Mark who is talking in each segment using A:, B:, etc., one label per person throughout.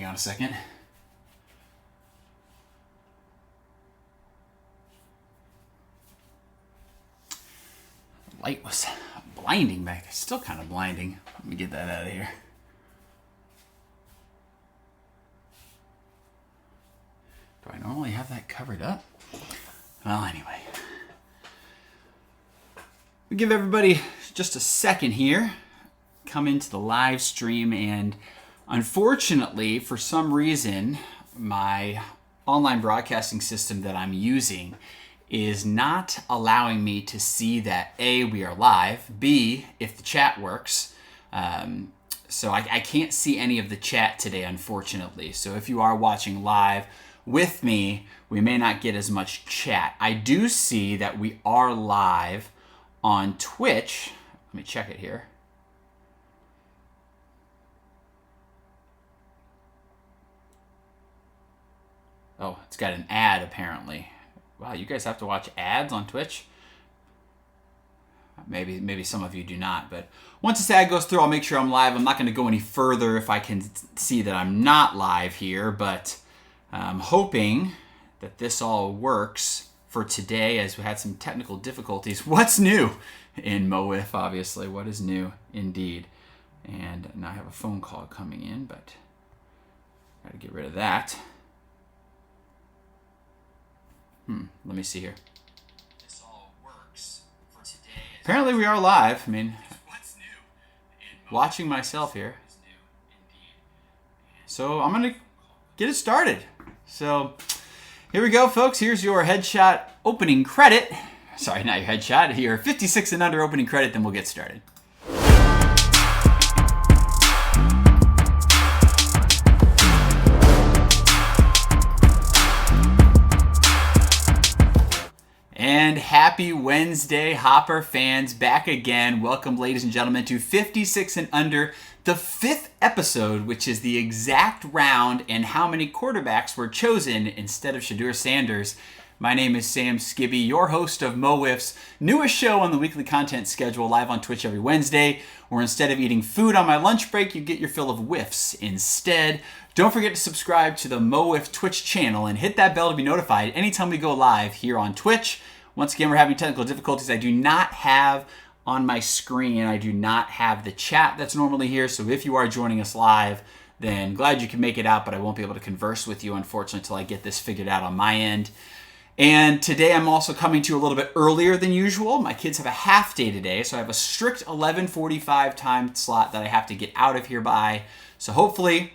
A: Hang on a second. The light was blinding back. It's still kind of blinding. Let me get that out of here. Do I normally have that covered up? Well, anyway. We give everybody just a second here. Come into the live stream, and unfortunately, for some reason, my online broadcasting system that I'm using is not allowing me to see that A, we are live, B, if the chat works. So I can't see any of the chat today, unfortunately. So if you are watching live with me, we may not get as much chat. I do see that we are live on Twitch. Let me check it here. Oh, it's got an ad apparently. Wow, you guys have to watch ads on Twitch? Maybe some of you do not, but once this ad goes through, I'll make sure I'm live. I'm not going to go any further if I can see that I'm not live here, but I'm hoping that this all works for today, as we had some technical difficulties. What's new in MO WIFF, obviously? What is new indeed? And now I have a phone call coming in, but got to get rid of that. Let me see here. This all works for today. Apparently we are live. I mean, watching myself here. So I'm going to get it started. So here we go, folks. Here's your headshot opening credit. Sorry, not your headshot. Your 56 and under opening credit, then we'll get started. And happy Wednesday, Hopper fans, back again. Welcome, ladies and gentlemen, to 56 and Under, the 5th episode, which is the exact round and how many quarterbacks were chosen instead of Shedeur Sanders. My name is Sam Skibbe, your host of MO WIFF's newest show on the weekly content schedule, live on Twitch every Wednesday, where instead of eating food on my lunch break, you get your fill of whiffs instead. Don't forget to subscribe to the MO WIFF Twitch channel and hit that bell to be notified anytime we go live here on Twitch. Once again, we're having technical difficulties. I do not have on my screen, I do not have the chat that's normally here. So if you are joining us live, then glad you can make it out, but I won't be able to converse with you, unfortunately, until I get this figured out on my end. And today I'm also coming to you a little bit earlier than usual. My kids have a half day today, so I have a strict 11:45 time slot that I have to get out of here by. So hopefully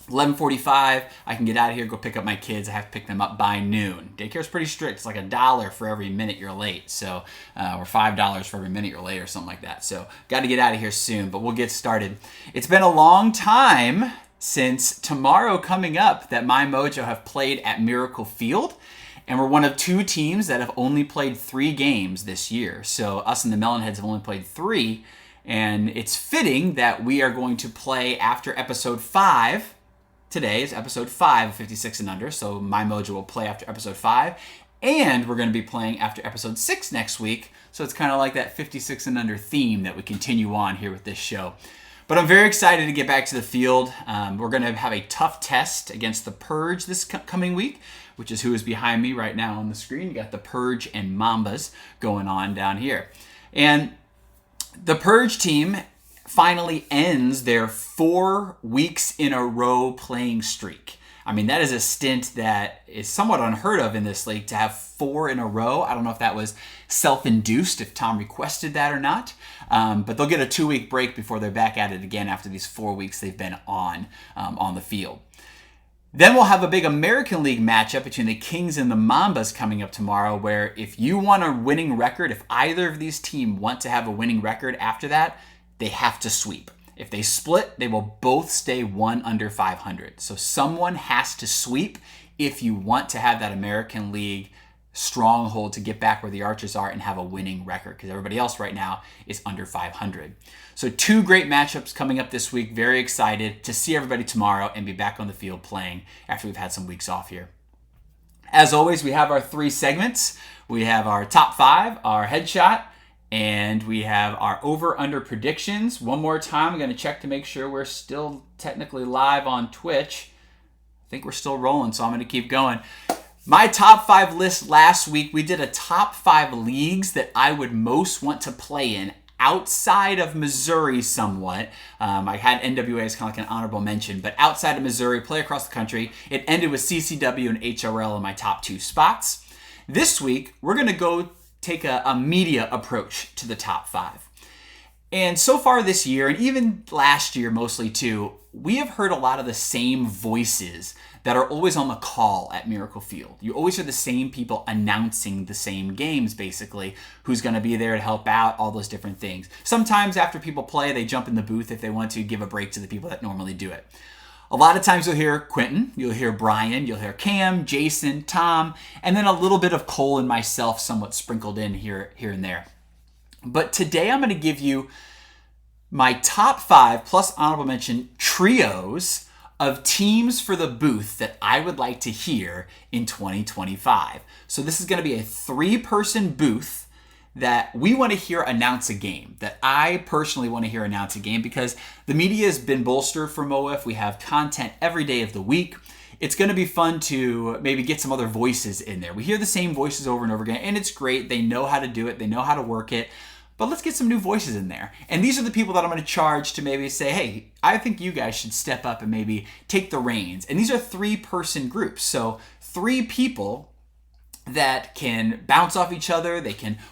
A: 11:45, I can get out of here, go pick up my kids. I have to pick them up by noon. Daycare's pretty strict. It's like $1 for every minute you're late. So, or $5 for every minute you're late or something like that. So, got to get out of here soon, but we'll get started. It's been a long time since tomorrow coming up that my Mojo have played at Miracle Field. And we're one of 2 teams that have only played 3 games this year. So, us and the Melonheads have only played 3. And it's fitting that we are going to play after episode 5. Today is episode 5 of 56 and Under, so my Mojo will play after episode 5, and we're going to be playing after episode 6 next week, so it's kind of like that 56 and Under theme that we continue on here with this show. But I'm very excited to get back to the field. We're going to have a tough test against the Purge this coming week, which is who is behind me right now on the screen. You got the Purge and Mambas going on down here. And the Purge team finally ends their 4 weeks in a row playing streak. I mean, that is a stint that is somewhat unheard of in this league, to have 4 in a row. I don't know if that was self-induced, if Tom requested that or not. But they'll get a 2-week break before they're back at it again after these 4 weeks they've been on the field. Then we'll have a big American League matchup between the Kings and the Mambas coming up tomorrow, where if you want a winning record, if either of these teams want to have a winning record after that, they have to sweep. If they split, they will both stay 1 under 500. So someone has to sweep if you want to have that American League stronghold to get back where the Archers are and have a winning record, because everybody else right now is under 500. So 2 great matchups coming up this week. Very excited to see everybody tomorrow and be back on the field playing after we've had some weeks off here. As always, we have our 3 segments. We have our top 5, our headshot, and we have our over-under predictions. One more time, I'm going to check to make sure we're still technically live on Twitch. I think we're still rolling, so I'm going to keep going. My top 5 list last week, we did a top 5 leagues that I would most want to play in outside of Missouri somewhat. I had NWA as kind of like an honorable mention, but outside of Missouri, play across the country. It ended with CCW and HRL in my top 2 spots. This week, we're going to go take a media approach to the top 5. And so far this year, and even last year mostly too, we have heard a lot of the same voices that are always on the call at Miracle Field. You always hear the same people announcing the same games, basically, who's going to be there to help out, all those different things. Sometimes after people play, they jump in the booth if they want to give a break to the people that normally do it. A lot of times you'll hear Quentin, you'll hear Brian, you'll hear Cam, Jason, Tom, and then a little bit of Cole and myself somewhat sprinkled in here and there. But today I'm going to give you my top 5 plus honorable mention trios of teams for the booth that I would like to hear in 2025. So this is going to be a 3-person booth that we want to hear announce a game, that I personally want to hear announce a game, because the media has been bolstered for MO WIFF. We have content every day of the week. It's going to be fun to maybe get some other voices in there. We hear the same voices over and over again, and it's great. They know how to do it. They know how to work it. But let's get some new voices in there. And these are the people that I'm going to charge to maybe say, hey, I think you guys should step up and maybe take the reins. And these are 3-person groups. So 3 people that can bounce off each other.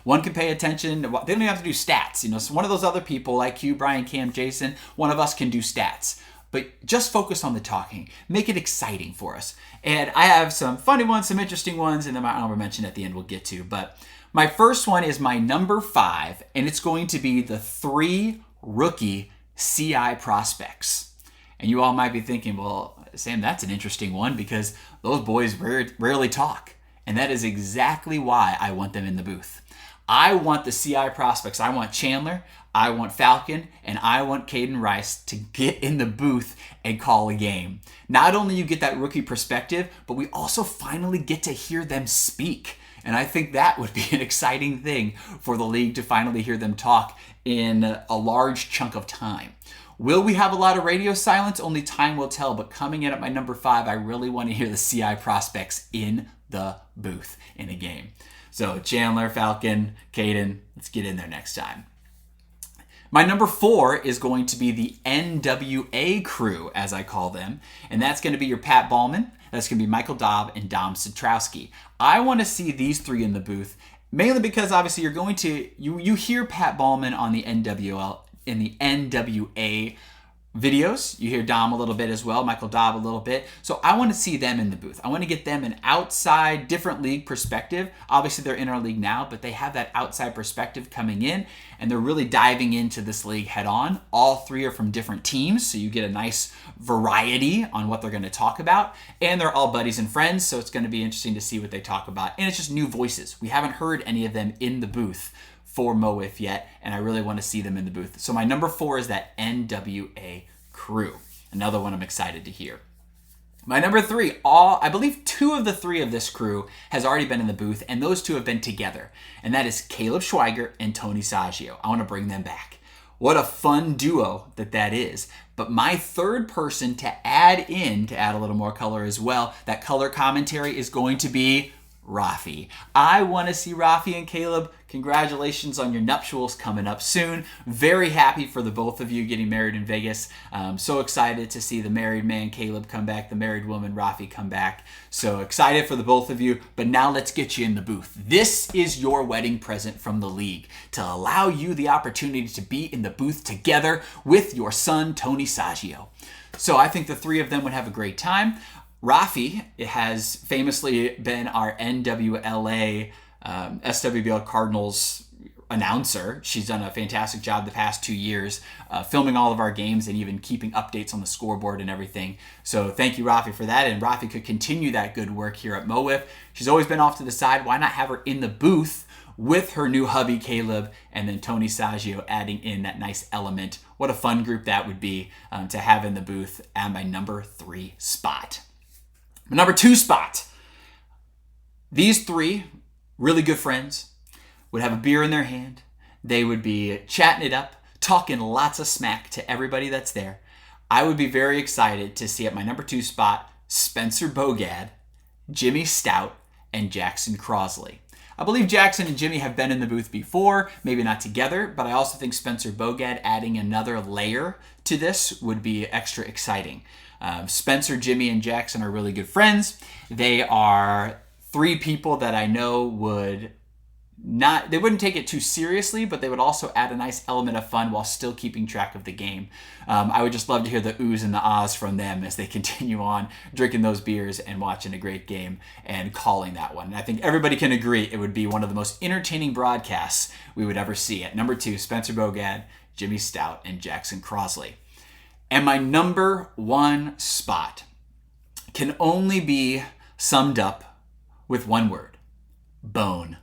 A: One can pay attention. They don't even have to do stats. So one of those other people like you, Brian, Cam, Jason, one of us can do stats. But just focus on the talking. Make it exciting for us. And I have some funny ones, some interesting ones, and then my honorable mention at the end we'll get to. But my first one is my number 5, and it's going to be the 3 rookie CI prospects. And you all might be thinking, well, Sam, that's an interesting one because those boys rarely talk. And that is exactly why I want them in the booth. I want the CI prospects. I want Chandler, I want Falcon, and I want Caden Rice to get in the booth and call a game. Not only you get that rookie perspective, but we also finally get to hear them speak. And I think that would be an exciting thing for the league to finally hear them talk in a large chunk of time. Will we have a lot of radio silence? Only time will tell. But coming in at my number 5, I really want to hear the CI prospects in the booth in a game. So Chandler, Falcon, Caden, let's get in there next time. My number 4 is going to be the NWA crew, as I call them. And that's going to be your Pat Ballman. That's going to be Michael Dobb and Dom Satrowski. I want to see these 3 in the booth, mainly because obviously you're going to, you hear Pat Ballman on the NWA videos. You hear Dom a little bit as well, Michael Dobb a little bit. So I want to see them in the booth. I want to get them an outside, different league perspective. Obviously they're in our league now, but they have that outside perspective coming in, and they're really diving into this league head on. All 3 are from different teams, so you get a nice variety on what they're going to talk about. And they're all buddies and friends, so it's going to be interesting to see what they talk about. And it's just new voices. We haven't heard any of them in the booth for MO WIFF yet, and I really want to see them in the booth. So my number 4 is that NWA crew. Another one I'm excited to hear. My number 3, I believe 2 of the 3 of this crew has already been in the booth, and those 2 have been together, and that is Caleb Schweiger and Tony Saggio. I want to bring them back. What a fun duo that is. But my 3rd person to add a little more color as well, that color commentary is going to be Rafi. I want to see Rafi and Caleb. Congratulations on your nuptials coming up soon. Very happy for the both of you getting married in Vegas. So excited to see the married man Caleb come back, the married woman Rafi come back. So excited for the both of you. But now let's get you in the booth. This is your wedding present from the league, to allow you the opportunity to be in the booth together with your son Tony Saggio. So I think the 3 of them would have a great time. Rafi has famously been our NWLA SWBL Cardinals announcer. She's done a fantastic job the past 2 years, filming all of our games and even keeping updates on the scoreboard and everything. So thank you, Rafi, for that. And Rafi could continue that good work here at MO WIFF. She's always been off to the side. Why not have her in the booth with her new hubby, Caleb, and then Tony Saggio adding in that nice element? What a fun group that would be to have in the booth at my number 3 spot. My number 2 spot. These 3 really good friends would have a beer in their hand. They would be chatting it up, talking lots of smack to everybody that's there. I would be very excited to see at my number 2 spot Spencer Bogad, Jimmy Stout, and Jackson Crosley. I believe Jackson and Jimmy have been in the booth before, maybe not together, but I also think Spencer Bogad adding another layer to this would be extra exciting. Spencer, Jimmy, and Jackson are really good friends. They are three people that I know they wouldn't take it too seriously, but they would also add a nice element of fun while still keeping track of the game. I would just love to hear the oohs and the ahs from them as they continue on drinking those beers and watching a great game and calling that one. And I think everybody can agree it would be one of the most entertaining broadcasts we would ever see. At number 2, Spencer Bogad, Jimmy Stout, and Jackson Crosley. And my number 1 spot can only be summed up with one word: bone.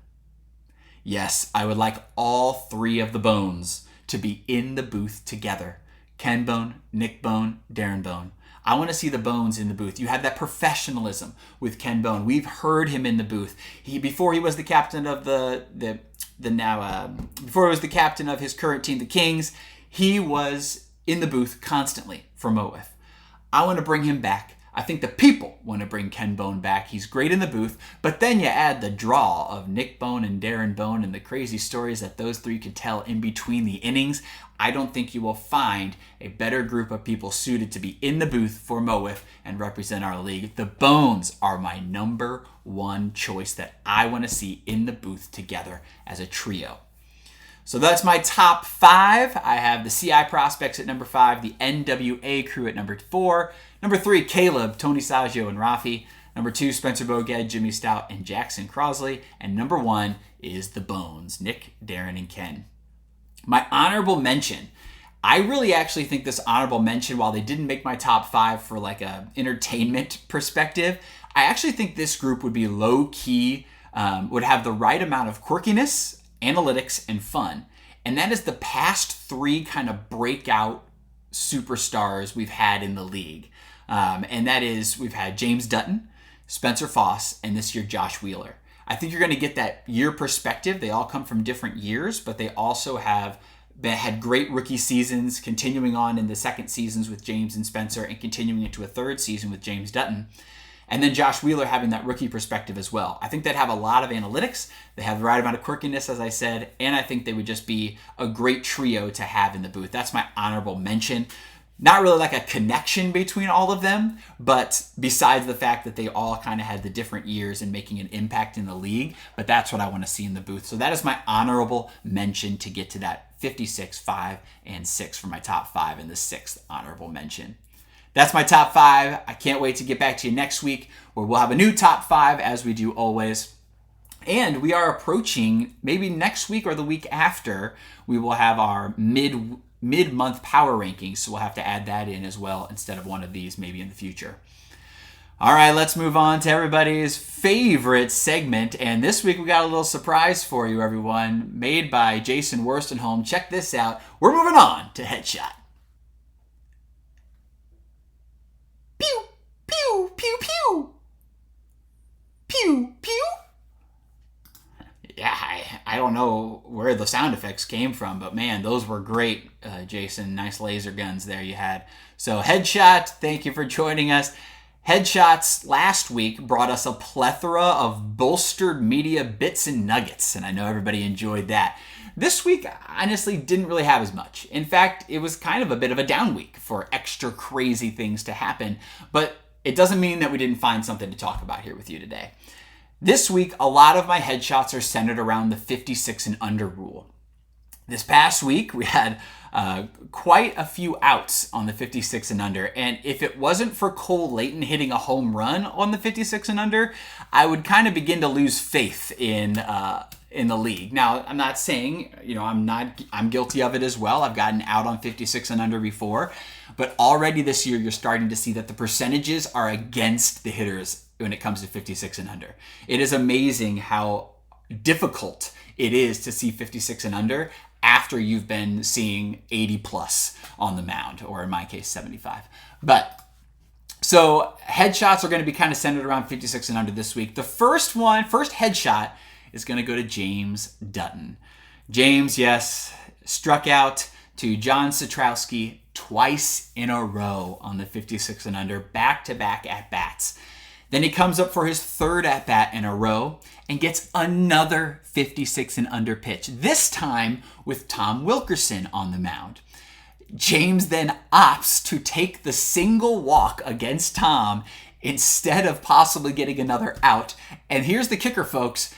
A: Yes, I would like all 3 of the Bones to be in the booth together. Ken Bone, Nick Bone, Darren Bone. I want to see the Bones in the booth. You had that professionalism with Ken Bone. We've heard him in the booth. Before he was the captain of before he was the captain of his current team, the Kings, he was in the booth constantly for MO WIFF. I want to bring him back. I think the people want to bring Ken Bone back. He's great in the booth, but then you add the draw of Nick Bone and Darren Bone and the crazy stories that those 3 could tell in between the innings. I don't think you will find a better group of people suited to be in the booth for MO WIFF and represent our league. The Bones are my number 1 choice that I want to see in the booth together as a trio. So that's my top 5. I have the CI Prospects at number 5, the NWA Crew at number 4, number 3, Caleb, Tony Saggio, and Rafi. Number 2, Spencer Bogad, Jimmy Stout, and Jackson Crosley. And number 1 is the Bones, Nick, Darren, and Ken. My honorable mention. I really actually think this honorable mention, while they didn't make my top 5 for like a entertainment perspective, I actually think this group would be low-key, would have the right amount of quirkiness, analytics, and fun. And that is the past 3 kind of breakout superstars we've had in the league. And that is, we've had James Dutton, Spencer Foss, and this year Josh Wheeler. I think you're going to get that year perspective. They all come from different years, but they also had great rookie seasons, continuing on in the second seasons with James and Spencer, and continuing into a third season with James Dutton. And then Josh Wheeler having that rookie perspective as well. I think they'd have a lot of analytics. They have the right amount of quirkiness, as I said, and I think they would just be a great trio to have in the booth. That's my honorable mention. Not really like a connection between all of them, but besides the fact that they all kind of had the different years and making an impact in the league, but that's what I want to see in the booth. So that is my honorable mention to get to that 56, 5, and 6 for my top 5 and the 6th honorable mention. That's my top 5. I can't wait to get back to you next week where we'll have a new top 5 as we do always. And we are approaching, maybe next week or the week after, we will have our mid-month power rankings. So we'll have to add that in as well instead of one of these maybe in the future. All right, let's move on to everybody's favorite segment. And this week we got a little surprise for you, everyone, made by Jason Worstenholm. Check this out. We're moving on to Headshot. Pew, pew, pew, pew. Pew, pew. Yeah, I don't know where the sound effects came from, but man, those were great, Jason. Nice laser guns there you had. So Headshot, thank you for joining us. Headshots last week brought us a plethora of bolstered media bits and nuggets, and I know everybody enjoyed that. This week, honestly, didn't really have as much. In fact, it was kind of a bit of a down week for extra crazy things to happen, but it doesn't mean that we didn't find something to talk about here with you today. This week, a lot of my headshots are centered around the 56 and under rule. This past week, we had quite a few outs on the 56 and under, and if it wasn't for Cole Layton hitting a home run on the 56 and under, I would kind of begin to lose faith in the league. Now, I'm not saying, I'm guilty of it as well. I've gotten out on 56 and under before, but already this year, you're starting to see that the percentages are against the hitters when it comes to 56 and under. It is amazing how difficult it is to see 56 and under after you've been seeing 80 plus on the mound, or in my case, 75. But so headshots are going to be kind of centered around 56 and under this week. The first headshot is going to go to James Dutton. James, yes, struck out to John Satrowski twice in a row on the 56 and under, back-to-back at-bats. Then he comes up for his third at-bat in a row and gets another 56 and under pitch, this time with Tom Wilkerson on the mound. James then opts to take the single walk against Tom instead of possibly getting another out. And here's the kicker, folks.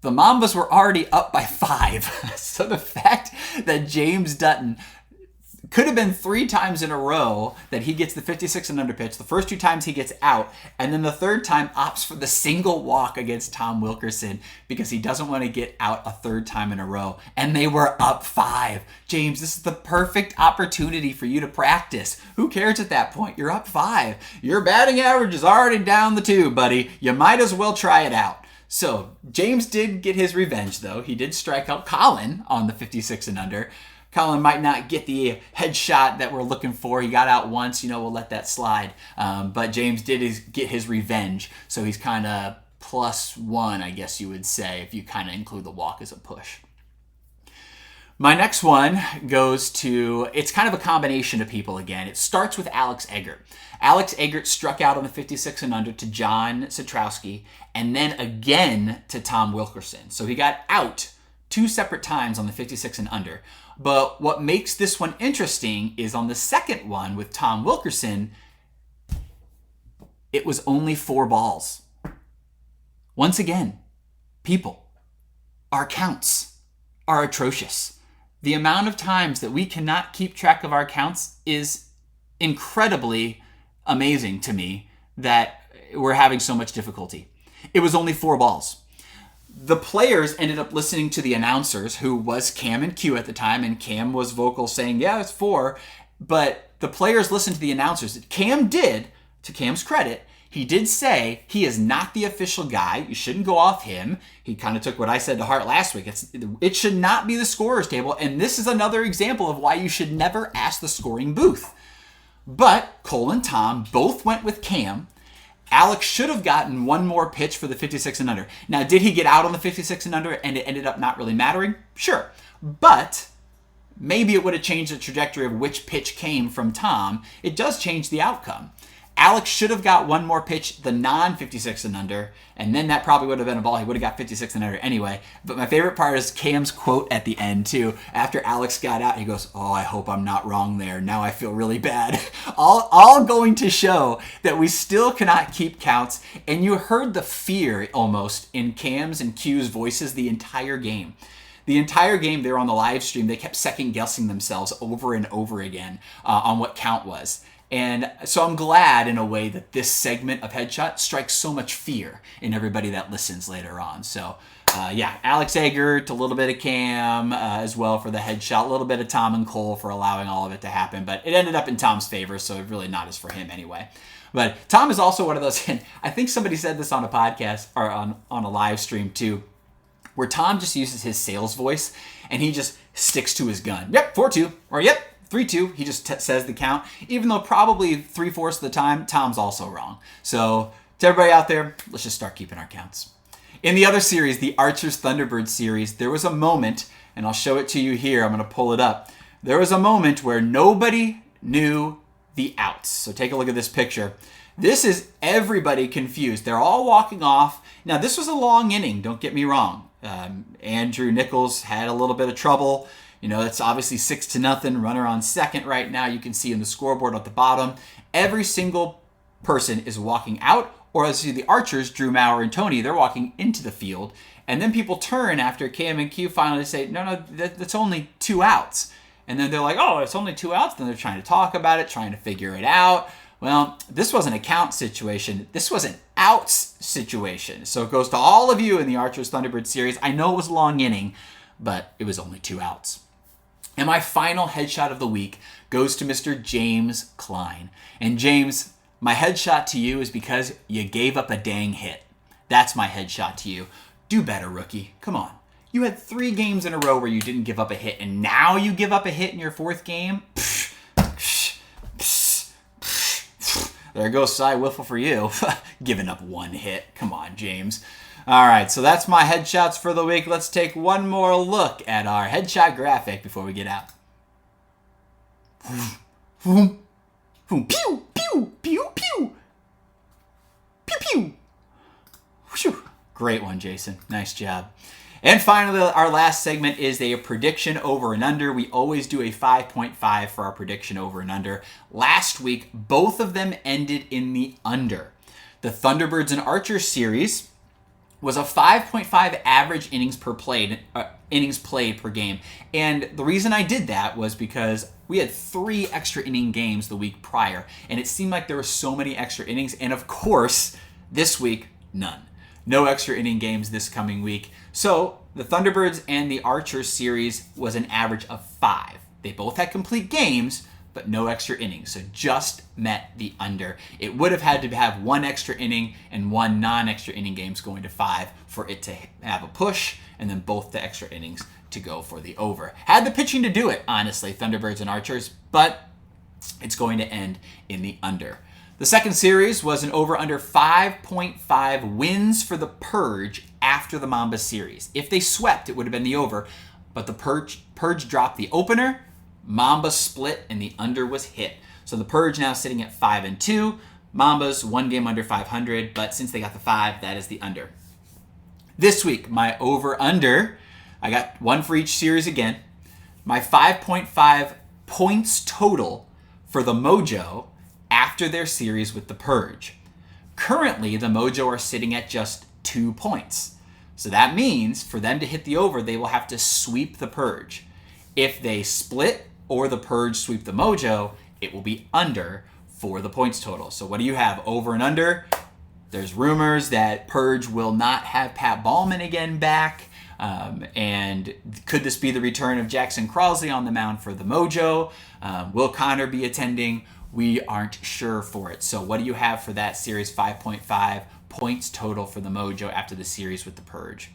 A: The Mambas were already up by 5. So the fact that James Dutton could have been 3 times in a row that he gets the 56 and under pitch. The first 2 times he gets out, and then the third time opts for the single walk against Tom Wilkerson because he doesn't want to get out a third time in a row. And they were up 5. James, this is the perfect opportunity for you to practice. Who cares at that point? You're up 5. Your batting average is already down the tube, buddy. You might as well try it out. So James did get his revenge, though. He did strike out Colin on the 56 and under. Colin might not get the headshot that we're looking for. He got out once, we'll let that slide. But James did get his revenge. So he's kind of +1, I guess you would say, if you kind of include the walk as a push. My next one goes to, it's kind of a combination of people again. It starts with Alex Eggert. Alex Eggert struck out on the 56 and under to John Satrowski, and then again to Tom Wilkerson. So he got out 2 separate times on the 56 and under. But what makes this one interesting is on the second one with Tom Wilkerson, it was only 4 balls. Once again, people, our counts are atrocious. The amount of times that we cannot keep track of our counts is incredibly amazing to me that we're having so much difficulty. It was only 4 balls. The players ended up listening to the announcers, who was Cam and Q at the time, and Cam was vocal saying, yeah, it's 4. But the players listened to the announcers. Cam did, to Cam's credit, he did say he is not the official guy. You shouldn't go off him. He kind of took what I said to heart last week. It should not be the scorer's table, and this is another example of why you should never ask the scoring booth. But Cole and Tom both went with Cam. Alex should have gotten 1 more pitch for the 56 and under. Now, did he get out on the 56 and under and it ended up not really mattering? Sure. But maybe it would have changed the trajectory of which pitch came from Tom. It does change the outcome. Alex should have got 1 more pitch, the non-56 and under, and then that probably would have been a ball. He would have got 56 and under anyway. But my favorite part is Cam's quote at the end, too. After Alex got out, he goes, oh, I hope I'm not wrong there. Now I feel really bad. all going to show that we still cannot keep counts. And you heard the fear almost in Cam's and Q's voices the entire game. The entire game, they were on the live stream. They kept second-guessing themselves over and over again on what count was. And so I'm glad, in a way, that this segment of Headshot strikes so much fear in everybody that listens later on. So, Alex Eggert, a little bit of Cam as well for the Headshot, a little bit of Tom and Cole for allowing all of it to happen. But it ended up in Tom's favor, so it really not is for him anyway. But Tom is also one of those, and I think somebody said this on a podcast, or on a live stream too, where Tom just uses his sales voice, and he just sticks to his gun. Yep, 4-2, or yep, 3-2, he just says the count, even though probably 3/4 of the time, Tom's also wrong. So, to everybody out there, let's just start keeping our counts. In the other series, the Archers Thunderbirds series, there was a moment, and I'll show it to you here, I'm going to pull it up. There was a moment where nobody knew the outs. So take a look at this picture. This is everybody confused. They're all walking off. Now, this was a long inning, don't get me wrong. Andrew Nichols had a little bit of trouble. It's obviously 6-0, runner on second right now. You can see in the scoreboard at the bottom. Every single person is walking out, or as you see the Archers, Drew Maurer and Tony, they're walking into the field. And then people turn after Cam and Q finally say, no, that's only 2 outs. And then they're like, oh, it's only 2 outs. Then they're trying to talk about it, trying to figure it out. Well, this wasn't a count situation. This was an outs situation. So it goes to all of you in the Archers Thunderbird series. I know it was a long inning, but it was only 2 outs. And my final headshot of the week goes to Mr. James Klein. And James, my headshot to you is because you gave up a dang hit. That's my headshot to you. Do better, rookie. Come on. You had 3 games in a row where you didn't give up a hit, and now you give up a hit in your 4th game? There goes Cy Wiffle for you. Giving up 1 hit. Come on, James. All right, so that's my headshots for the week. Let's take one more look at our headshot graphic before we get out. Boom. Boom. Pew. Pew. Pew. Pew. Pew. Pew. Whew. Great one, Jason. Nice job. And finally, our last segment is a prediction over and under. We always do a 5.5 for our prediction over and under. Last week, both of them ended in the under. The Thunderbirds and Archers series was a 5.5 average innings played per game. And the reason I did that was because we had 3 extra inning games the week prior, and it seemed like there were so many extra innings. And of course, this week, none. No extra inning games this coming week. So the Thunderbirds and the Archers series was an average of 5. They both had complete games, but no extra innings. So just met the under. It would have had to have 1 extra inning and 1 non-extra inning games going to 5 for it to have a push, and then both the extra innings to go for the over. Had the pitching to do it, honestly, Thunderbirds and Archers, but it's going to end in the under. The second series was an over-under 5.5 wins for the Purge after the Mamba series. If they swept, it would have been the over, but the Purge dropped the opener, Mamba split, and the under was hit. So the Purge now sitting at 5-2. Mamba's 1 game under 500, but since they got the 5, that is the under. This week, my over-under, I got 1 for each series again. My 5.5 points total for the Mojo after their series with the Purge. Currently, the Mojo are sitting at just 2 points. So that means for them to hit the over, they will have to sweep the Purge. If they split or the Purge sweep the Mojo, it will be under for the points total. So what do you have, over and under? There's rumors that Purge will not have Pat Ballman again back. And could this be the return of Jackson Crosley on the mound for the Mojo? Will Connor be attending? We aren't sure for it. So what do you have for that series? 5.5 points total for the Mojo after the series with the Purge.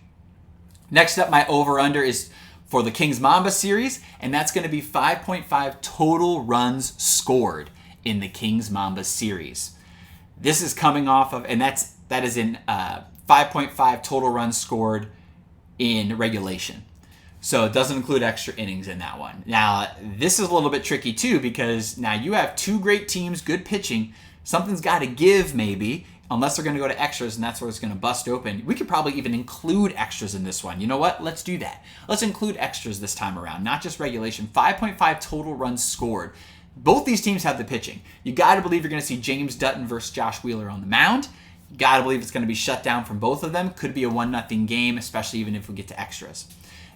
A: Next up, my over-under is for the Kings Mamba series, and that's going to be 5.5 total runs scored in the Kings Mamba series. This is coming off of, and that is in 5.5 total runs scored in regulation. So it doesn't include extra innings in that one. Now, this is a little bit tricky too, because now you have 2 great teams, good pitching. Something's got to give maybe, unless they're going to go to extras, and that's where it's going to bust open. We could probably even include extras in this one. You know what? Let's do that. Let's include extras this time around, not just regulation. 5.5 total runs scored. Both these teams have the pitching. You got to believe you're going to see James Dutton versus Josh Wheeler on the mound. You got to believe it's going to be shut down from both of them. Could be a 1-0 game, especially even if we get to extras.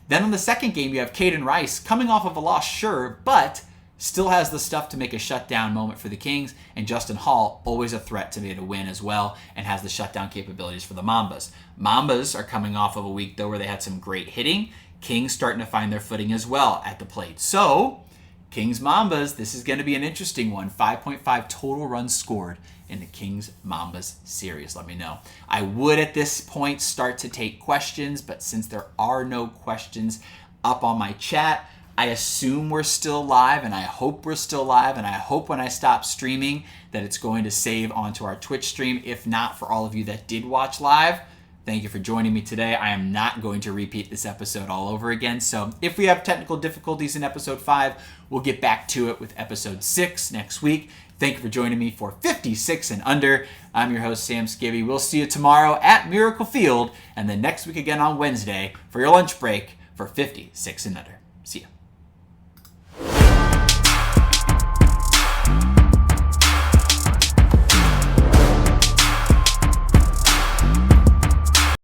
A: Then on the second game, you have Caden Rice coming off of a loss, sure, but still has the stuff to make a shutdown moment for the Kings. And Justin Hall, always a threat to be able to win as well, and has the shutdown capabilities for the Mambas. Mambas are coming off of a week, though, where they had some great hitting. Kings starting to find their footing as well at the plate. So, Kings Mambas, this is going to be an interesting one. 5.5 total runs scored in the Kings Mambas series. Let me know. I would at this point start to take questions, but since there are no questions up on my chat, I assume we're still live, and I hope we're still live, and I hope when I stop streaming that it's going to save onto our Twitch stream. If not, for all of you that did watch live, thank you for joining me today. I am not going to repeat this episode all over again. So if we have technical difficulties in episode 5, we'll get back to it with episode 6 next week. Thank you for joining me for 56 and Under. I'm your host, Sam Skibbe. We'll see you tomorrow at Miracle Field, and then next week again on Wednesday for your lunch break for 56 and Under. See ya.